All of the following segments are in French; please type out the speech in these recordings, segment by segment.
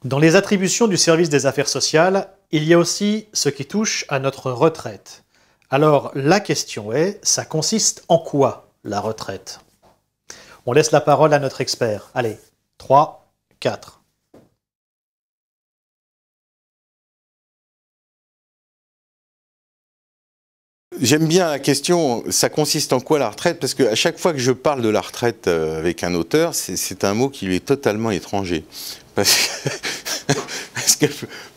Dans les attributions du service des affaires sociales, il y a aussi ce qui touche à notre retraite. Alors, la question est, ça consiste en quoi, la retraite? On laisse la parole à notre expert. Allez, 3, 4. J'aime bien la question, ça consiste en quoi la retraite? Parce qu'à chaque fois que je parle de la retraite avec un auteur, c'est un mot qui lui est totalement étranger. Parce que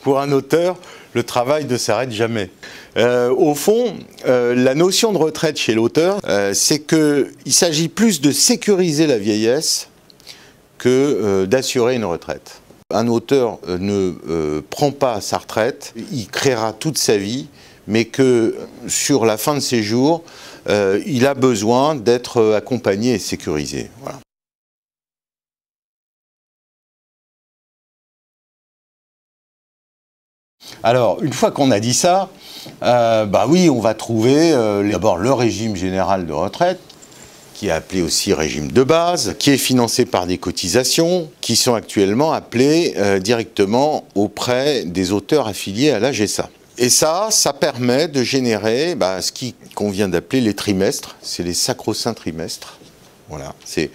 pour un auteur, le travail ne s'arrête jamais. Au fond, la notion de retraite chez l'auteur, c'est qu'il s'agit plus de sécuriser la vieillesse que d'assurer une retraite. Un auteur ne prend pas sa retraite, il créera toute sa vie, mais que sur la fin de ses jours, il a besoin d'être accompagné et sécurisé. Voilà. Alors, une fois qu'on a dit ça, bah oui, on va trouver d'abord le régime général de retraite, qui est appelé aussi régime de base, qui est financé par des cotisations, qui sont actuellement appelées directement auprès des auteurs affiliés à l'AGESA. Et ça permet de générer ce qu'on vient d'appeler les trimestres, c'est les sacro-saints trimestres. Voilà, c'est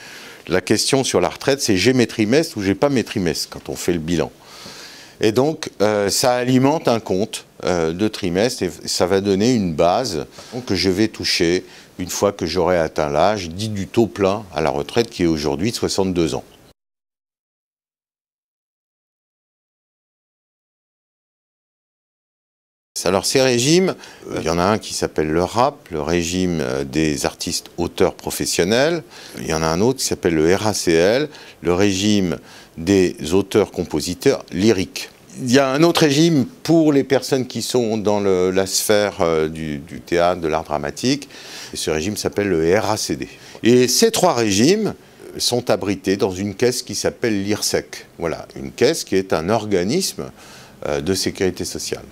la question sur la retraite, c'est j'ai mes trimestres ou j'ai pas mes trimestres quand on fait le bilan. Et donc, ça alimente un compte de trimestre et ça va donner une base que je vais toucher une fois que j'aurai atteint l'âge dit du taux plein à la retraite qui est aujourd'hui de 62 ans. Alors ces régimes, il y en a un qui s'appelle le RAP, le régime des artistes auteurs professionnels. Il y en a un autre qui s'appelle le RACL, le régime des auteurs-compositeurs lyriques. Il y a un autre régime pour les personnes qui sont dans la sphère du théâtre, de l'art dramatique. Et ce régime s'appelle le RACD. Et ces trois régimes sont abrités dans une caisse qui s'appelle l'IRSEC. Voilà, une caisse qui est un organisme de sécurité sociale.